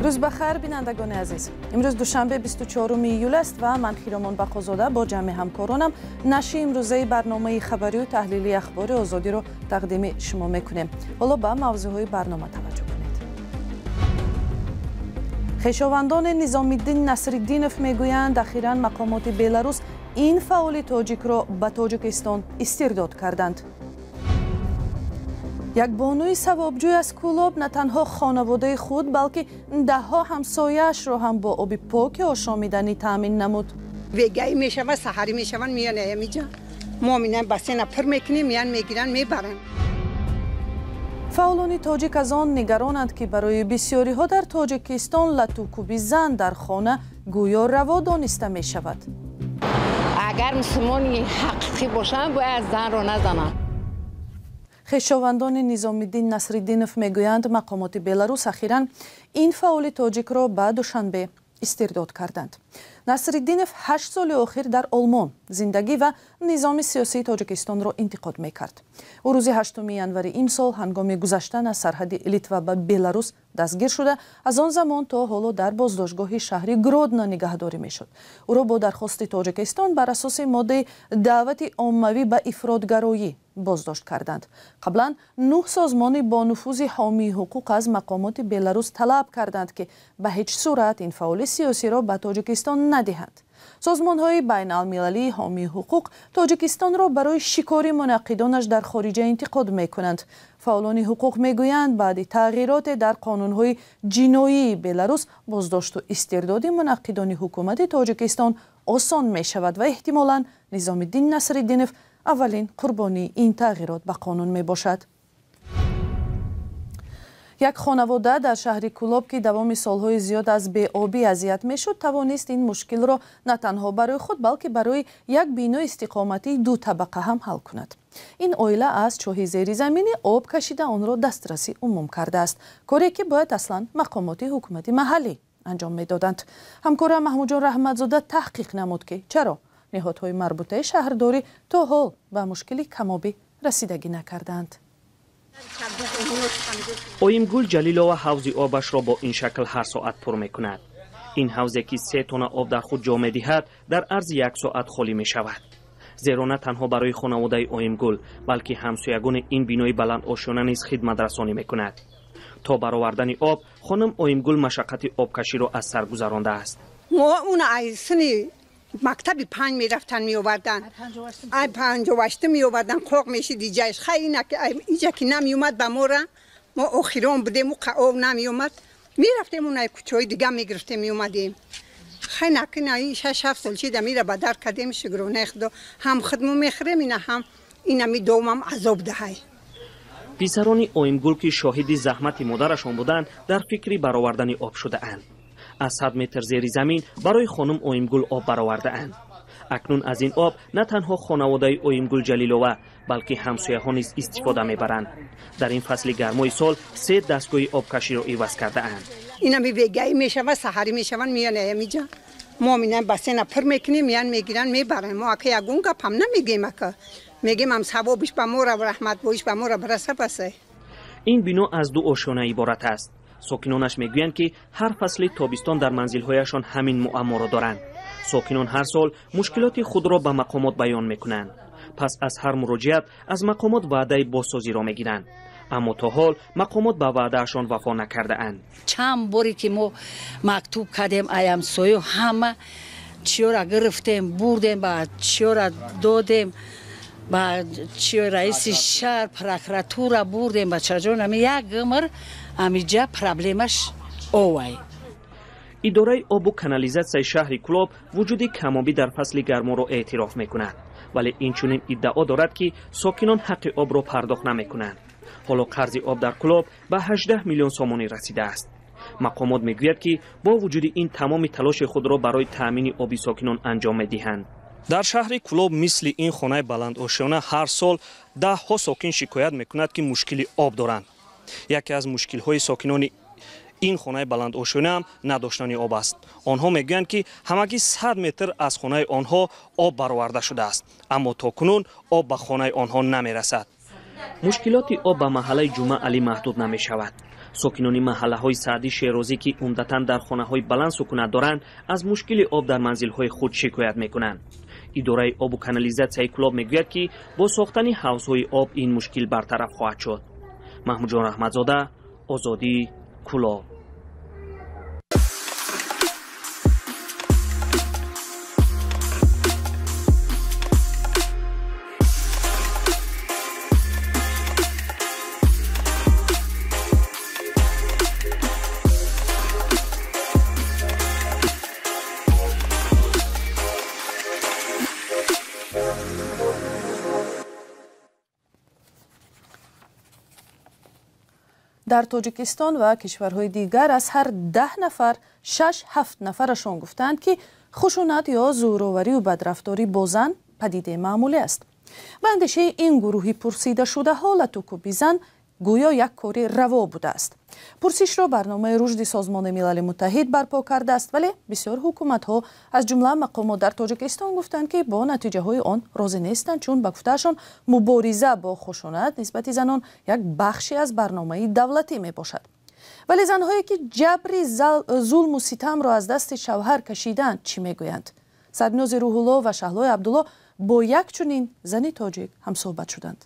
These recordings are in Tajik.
روز بخیر بینندگان عزیز. امروز دوشنبه 24 ایول است و من خیرامان بقازاده با جمع همکارانم نشر امروزه برنامه خبری و تحلیلی اخبار آزادی رو تقدیم شما میکنیم. حالا به موضوعهای برنامه توجه کنید. خویشاوندان نظام الدین نصرالدینوف میگویند اخیراً مقامات بلاروس این فعال تاجیک را به تاجیکستان استرداد کردند. یک بانوی ثوابجوی از کولاب نه تنها خانواده خود بلکه دهها همسایه‌اش را هم با آب پاک آشامیدنی تامین نمود. وگی میشود سحری میشوند میان اینجا ما میان بسیار پر میکنیم میان میگیرن میبرن. فعالان تاجیک از آن نگرانند که برای بسیاری ها در تاجیکستان لطوکوبی زن در خانه گویا روا دانسته می شود. اگر مسلمانی حقیقی باشند باید زن را نزنند. خویشاوندان نظام الدین نصرالدینوف میگویند مقامات بلاروس اخیراً این فعال تاجیک را به دوشنبه استرداد کردند. نصرالدینوف 8 سال اخیر در آلمان زندگی و نظام سیاسی تاجیکستان را انتقاد میکرد. او روز 8 ینور این سال هنگام گذشتن از سرحد لیتوا به بلاروس دستگیر شده از آن زمان تا حالا در بازداشتگاه شهری گرودنا نگهداری میشد. او را با درخواست تاجیکستان بر اساس ماده دعوت عمومی به افراطگرایی بازداشت کردند. قبلا 9 سازمان با نفوذ حامی حقوق از مقامات بلاروس طلب کردند که به هیچ صورت این فعال سیاسی را به تاجیکستان ندهند. سازمان‌های بین المللی حامی حقوق تاجیکستان را برای شکار منعقدانش در خارج انتقاد می‌کنند. فعالان حقوق می‌گویند بعد تغییرات در قانون‌های جنایی بلاروس بازداشت و استرداد منعقدان حکومت تاجیکستان آسان می‌شود و احتمالاً نظام الدین نصرالدینوف اولین قربانی این تغییرات به قانون می باشد. یک خانواده در شهر کولاب که دوام سالهای زیاد از بی‌آبی اذیت میشد توانست این مشکل را نه تنها برای خود بلکه برای یک بنا استقامتی 2 طبقه هم حل کند. این عائله از چاه زیرزمینی آب کشیده آن را دسترسی عموم کرده است، کاری که باید اصلا مقامات حکومتی محلی انجام میدادند. همکارم محمود جان رحمتزاده تحقیق نمود که چرا نهادهای مربوطه شهرداری تا حال به مشکلی کمابی رسیدگی نکردند. اویمگل جلیلووا حوض آبش را با این شکل هر ساعت پر میکند. این حوضی که 3 تن آب در خود جا می‌دهد در عرض 1 ساعت خالی می شود. زیرا نه تنها برای خانواده اویمگل بلکه همسایگان این بینای بلند آشیانه نیز خدمت رسانی میکند. تا برآوردن آب خانم اویمگل مشقت آبکشی را از سر گذرانده است. ما اون عیسنی مکتبی 5 میرفتن میآوردن. 58 میآوردن قوق میشید دیجاش خیلی نک اینجا که نمی اومد به ما اخیران بودیم و آب نمی اومد میرفتیم اون کوچه‌های دیگه میگرفتیم میومدیم. خیلی نکنه این 6-7 سال شده میره به در کردیم شگرونه خدا هم خدمو میخریم اینا هم اینا می دومم عذاب دهی. پسران اویمگل که شاهد زحمت مادرشان بودند در فکری برآوردن آب شده اند. از 100 متر زیر زمین برای خانم اویمگل آب برآورده اند. اکنون از این آب نه تنها خانواده اویمگل جلیلووا بلکه همسایه‌ها نیز استفاده میبرند. در این فصل گرمای سال 3 دستگاه آبکشی را عوض کرده اند. اینا میگی میشود سحری میشوند میان اینجا ما میان بسیار پر میکنیم میان میگیرن میبرن ما که یگون گپ هم نمیگیم که میگیم هم ثوابش به ما را رحمت بوش به ما را برسه بسه. این بنا از 2 آشیانه عبارت است. ساکنانش میگویند که هر فصل تابستان در منزل‌هایشان همین معما را دارند. ساکنان هر سال مشکلات خود را به مقامات بیان میکنند. پس از هر مراجعت از مقامات وعده بازسازی را میگیرند. اما تا حال مقامات به وعدهشان وفا نکرده اند. چند باری که ما مکتوب کردیم ایم سویو همه چیو را گرفتیم بردیم با چیو را دادیم با چیو رئیس شهر پروکراتور بردیم با چجون همی یک گمر امیجا پرابلمش اوای. اداره آب و کانالیزاسیون شهر کولاب وجود کمابی در فصل گرما را اعتراف میکند، ولی این چنین ادعا دارد که ساکنان حق آب را پرداخت نمیکنند. حالا قرض آب در کولاب به 18 میلیون سومانی رسیده است. مقامات میگوید که با وجود این تمام تلاش خود را برای تامین آب ساکنان انجام میدهند. در شهر کولاب مثل این خانه بلند آشیانه هر سال 10 ها ساکن شکایت میکند که مشکل آب دارند. یکی از مشکل های ساکنان این خانه بلند آشیانه هم نداشتن آب است. آنها میگویند که همگی 100 متر از خانه آنها آب برآورده شده است، اما تاکنون آب به خانه آنها نمیرسد. مشکلات آب به محله جمعه علی محدود نمی شود. ساکنان محله‌های سعدی شیرازی که عمدتاً در خانه‌های بلند سکونت دارند از مشکل آب در منزل‌های خود شکایت می‌کنند. اداره آب و کانالیزاسیای کلاب میگوید که با ساختن حوض‌های آب این مشکل برطرف خواهد شد. محمود جان رحمتزاده، آزادی، کلاب. در تاجیکستان و کشورهای دیگر از هر 10 نفر 6-7 نفرشان گفتند که خشونت یا زورآوری و بدرفتاری با زن پدیده معمولی است. به اندیشه این گروهی پرسیده شده حالت کوبی زن گویا یک کاری روا بوده است. پرسش را برنامه رشد سازمان ملل متحد برپا کرده است، ولی بسیار حکومت‌ها از جمله مقامات در تاجیکستان گفتند که با نتیجه های آن راضی نیستند، چون به گفتهشان مبارزه با خشونت نسبت زنان یک بخشی از برنامه دولتی می باشد. ولی زنهایی که جبر ظلم و ستم را از دست شوهر کشیدند چی میگویند؟ سرناز روح‌الله و شهلای عبدالله با یک چنین زنی تاجیک هم صحبت شدند.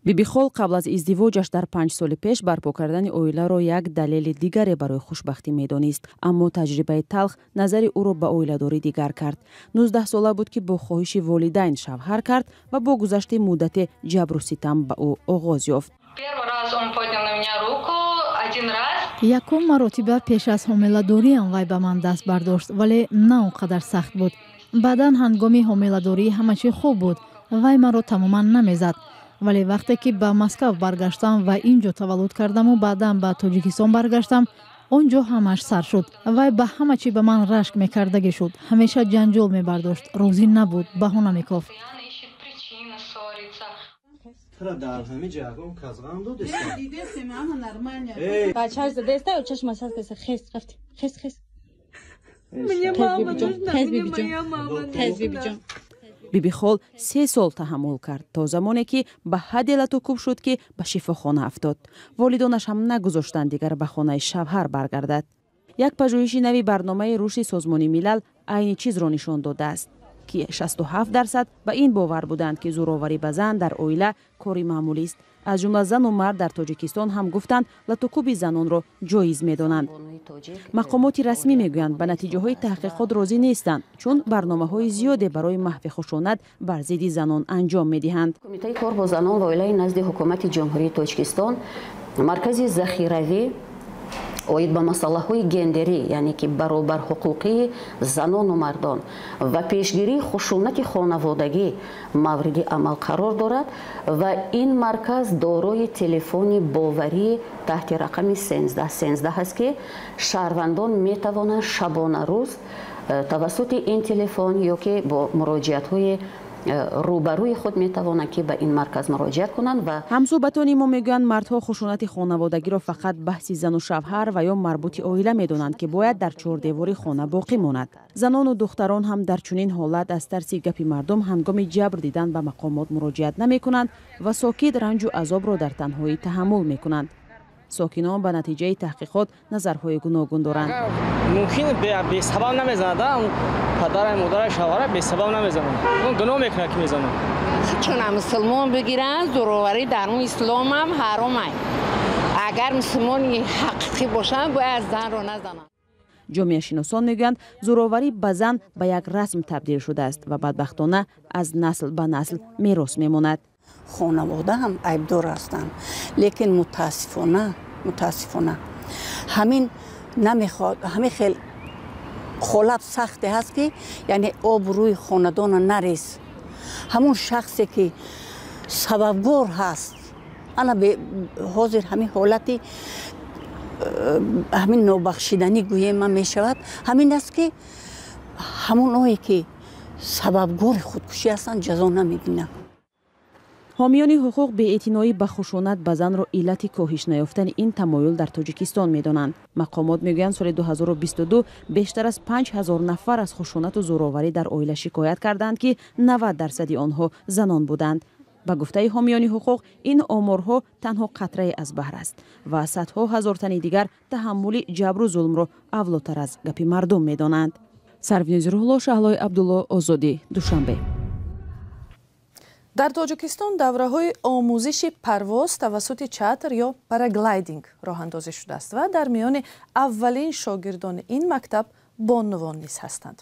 بیبی خول قبل از ازدواجش در 5 سال پیش برپا کردن اویله را یک دلیل دیگری برای خوشبختی میدانست، اما تجربه تلخ نظر او را به اویله داری دیگر کرد. 19 ساله بود که با خواهش والدین شوهر کرد و با گذشت مدت جبر و ستم به او آغاز یافت. یکم مراتبه پیش از حامله‌داریم وی به من دست برداشت، ولی نه اونقدر سخت بود. بعداً هنگام حامله‌داری همه چی خوب بود. وی مرا تماما نمیزد. ولی وقتی که به مسکو برگشتم و اینجا تولد کردم و بعداً به تاجیکستان برگشتم، اونجا همش سر شد. وی به همه چی به من رشک میکردگی شد. همیشه جنجال میبرداشت. راضی نبود. بهانه میگفت. بیبی خول 3 سال تحمل کرد تا زمانی که به حد لطو شد که به شفاخانه افتاد. والدانش هم نگذاشتند دیگر به خانه شوهر برگردد. یک پژوهش نوی برنامه رشد سازمان ملل عین چیز را نشان داده است که 67% به این باور بودند که زورآوری به زن در اویله کاری معمولی است. از جمله زن و مرد در تاجیکستان هم گفتند لطوکوب زنان را جایز می‌دانند. مقامات رسمی میگویند به نتیجه های تحقیقات راضی نیستند، چون برنامه‌های زیادی برای محو خشونت بر ضد زنان انجام می‌دهند. کمیته کار با زنان و اویله نزد حکومت جمهوری تاجیکستان مرکز ذخیروی اوید به مسئله های گندری، یعنی که برابر حقوقی زنان و مردان و پیشگیری خشونت خانوادگی مورد عمل قرار دارد و این مرکز دارای تلفن باوری تحت رقم 1313 است که شهروندان می توانند شبانه روز توسط این تلفن یا که با مراجعت های روبروی خود می توانند که به این مرکز مراجعت کنند. و همصحبتان ما میگویند مردها خشونت خانوادگی را فقط بحث زن و شوهر و یا مربوط اویله میدانند که باید در 4 دیواری خانه باقی ماند. زنان و دختران هم در چنین حالت از ترس گپ مردم هنگام جبر دیدن به مقامات مراجعت نمی کنند و ساکت رنج و عذاب را در تنهایی تحمل می کنند. ساکنان به نتیجه تحقیقات نظرهای گوناگون دارند. ممکن به سبب نمیزنند، اون پدر مادر شوهر به سبب نمیزنند، اون گناه میکنه که میزنند. چون مسلمان بگیرن زورآوری در اون اسلام هم حرامه. اگر مسلمان حقیقی باشن باید زن رو نزنن. جامعه شناسان میگویند زورآوری به زن به یک رسم تبدیل شده است و بدبختانه از نسل به نسل میراث میماند. خانواده هم عیبدار هستند، لیکن متاسفانه همین نمیخواد، همین خیلی خلاب سخته هست که یعنی آب روی خاندان نریز. همون شخصی که سببگار هست انا به حاضر همین حالتی همین نابخشیدنی گویم من می شود، همین است که همون آیی که سببگار خودکشی هستند جزا نمی بینند. حامیان حقوق بی‌اعتنایی به خشونت به زن را علت کاهش نیافتن این تمایل در تاجیکستان می‌دانند. مقامات میگویند سال 2022 بیشتر از 5000 نفر از خشونت و زورآوری در اویله شکایت کردند که 90% آنها زنان بودند. ба гуфтаи ҳомиёни ҳуқуқ ин оморҳо танҳо қатрае аз баҳр аст ва садҳо ҳазор тани дигар таҳаммули ҷабру зулмро авлотар аз гапи мардум медонанд. Сарвинузи Рӯҳло, Шаҳлои Абдулло, Озодӣ, Душанбе. дар тоҷикистон давраҳои омӯзиши парвоз тавассути чатр ё параглайдинг роҳандозӣ шудааст ва дар миёни аввалин шогирдони ин мактаб бонувон низ ҳастанд.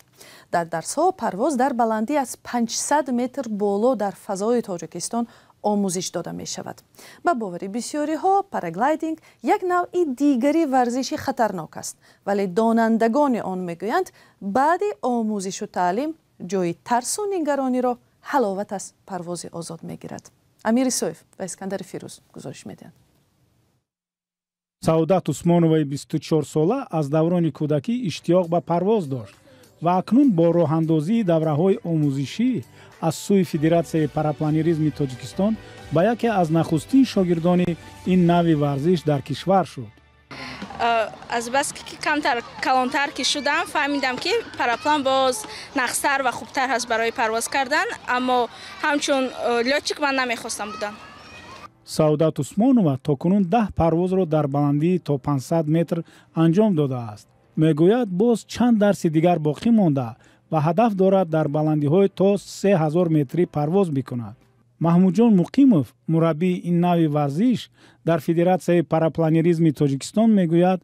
дар дарсҳо парвоз дар баландӣ аз 500 метр боло дар фазои тоҷикистон омӯзиш дода мешавад. ба бовари бисёриҳо параглайдинг як навъи дигари варзиши хатарнок аст, вале донандагони он мегӯянд баъди омӯзишу таълим ҷои тарсу нигарониро ҳаловат аз парвози озод мегирад. Амир Исоев ва Искандари Фирӯз гузориш медиҳанд. Саодат Усмоноваи 24 сола аз даврони кӯдакӣ иштиёқ ба парвоз дошт ва акнун бо роҳандозии давраҳои омӯзишӣ аз сӯи Федератсияи парапланеризми Тоҷикистон ба яке аз нахустин шогирдони ин навъи варзиш дар кишвар шуд. Азбаски ки камтар калонтар ки шудам фаҳмидам ки параплан боз нақстар ва хубтар ҳаст барои парвоз кардан, аммо ҳамчун лётчик ман намехостам будан. Саодат Усмонова токунун 10 парвозро дар баландии то 500 метр анҷом додааст. Мегӯяд боз чанд дарси дигар боқӣ монда ва ҳадаф дорад дар баландиҳои то 3000 метрӣ парвоз бикунад. Маҳмудҷон Муқимов, мураббии ин навъи варзиш дар Федератсияи парапланеризми Тоҷикистон мегӯяд,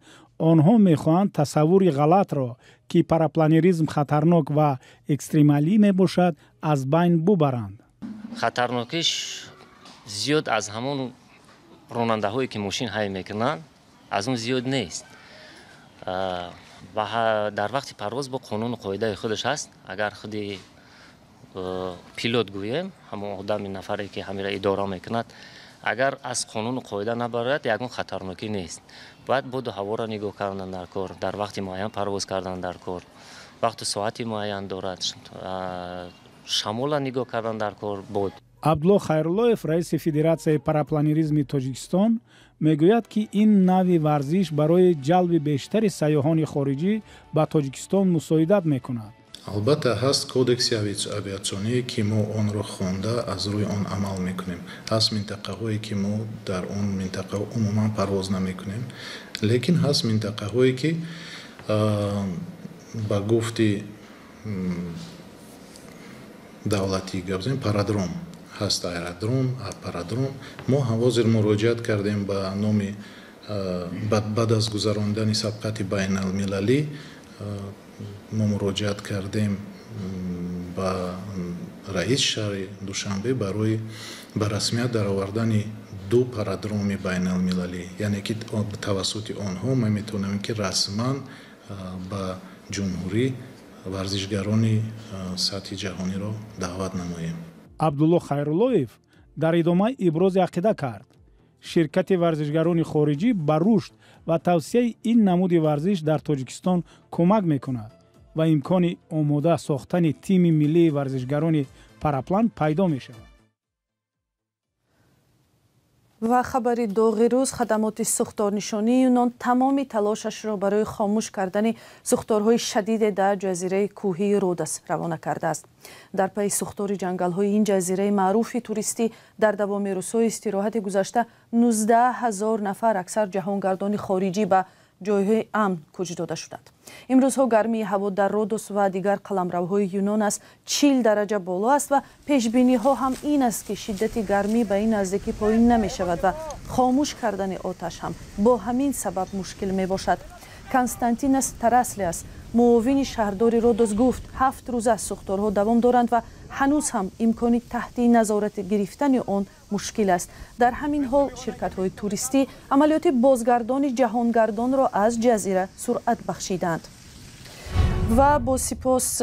онҳо мехоҳанд тасаввури ғалатро, ки парапланеризм хатарнок ва экстремалӣ мебошад, аз байн бубаранд. Хатарнокиш зиёд аз ҳамон ронандаҳое ки мошин ҳай мекунанд, аз он зиёд нест. Дар вақти парвоз бо қонуну қоидаи худаш ҳаст. Агар худи пилот гӯем, ҳамон одами нафаре ки ҳамира идора мекунад, агар аз қонуну қоида набарад, ягон хатарнокӣ нест. Бояд буду ҳаворо нигоҳ кардан дар кор, дар вақти муайян парвоз кардан дар кор, вақту соати муайян дорад, шамола нигоҳ кардан дар кор буд. Абдулло Хайруллоев, раиси Федератсияи парапланеризми Тоҷикистон, мегӯяд ки ин навъи варзиш барои ҷалби бештари сайёҳони хориҷӣ ба Тоҷикистон мусоидат мекунад. албатта ҳаст кодекси авиатсионӣ ки мо онро хонда аз рӯи он амал мекунем. Ҳаст минтақаҳое ки мо дар он минтақа умуман парвоз намекунем, лекин ҳаст минтақаҳое ки ба гуфти давлати гавзем парадром ҳаст, аэродром, парадром. Мо ҳозир муроҷиат кардем ба номи баъд аз гузарондани сабқати байналмилалӣ мо муроҷиат кардем ба раис шаҳри Душанбе барои ба расмият даровардани 2 парадроми байналмилалӣ, яъне ки тавассути онҳо ма метавонем ки расман ба ҷумҳурӣ варзишгарони сатҳи ҷаҳониро даъват намоем. Абдулло Хайруллоев дар идома ибрози ақида кард. Ширкати варзишгарони хориҷӣ ба рушд ва тавсияи ин намуди варзиш дар Тоҷикистон кӯмак мекунад ва имкони омода сохтани тими миллии варзишгарони параплан пайдо мешавад. ва хабари доғи рӯз, хадамоти сӯхторнишонии Юнон тамоми талошашро барои хомӯш кардани сӯхторҳои шадиде дар ҷазираи кӯҳии Родос равона кардааст. дар пайи сӯхтори ҷангалҳои ин ҷазираи маъруфи туристӣ дар давоми рӯзҳои истироҳати гузашта 19 000 нафар аксар ҷаҳонгардони хориҷӣ ба ҷойҳои амн кӯч дода шуданд. имрӯзҳо гармии ҳаво дар Родос ва дигар қаламравҳои Юнон аз 40 дараҷа боло аст ва пешбиниҳо ҳам ин аст ки шиддати гармӣ ба ин наздикӣ поин намешавад ва хомӯш кардани оташ ҳам бо ҳамин сабаб мушкил мебошад. Константинос Тараслиас, муовини шаҳрдори Родос, гуфт 7 рӯза сӯхторҳо давом доранд ва ҳанӯз ҳам имкони таҳти назорати гирифтани он мушкил аст. дар ҳамин ҳол ширкатҳои туристӣ амалиёти бозгардони ҷаҳонгардонро аз ҷазира суръат бахшиданд. ва бо сипос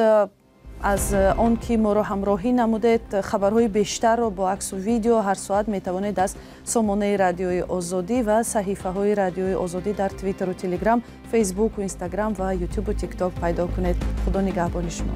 аз он ки моро ҳамроҳӣ намудед, хабарҳои бештарро бо аксу видео ҳар соат метавонед аз сомонаи радиои Озодӣ ва саҳифаҳои радиои Озодӣ дар Твиттеру, Телеграм, Фейсбуку, Инстаграм ва Ютубу, ТикТок пайдо кунед. худо нигаҳбони шумо.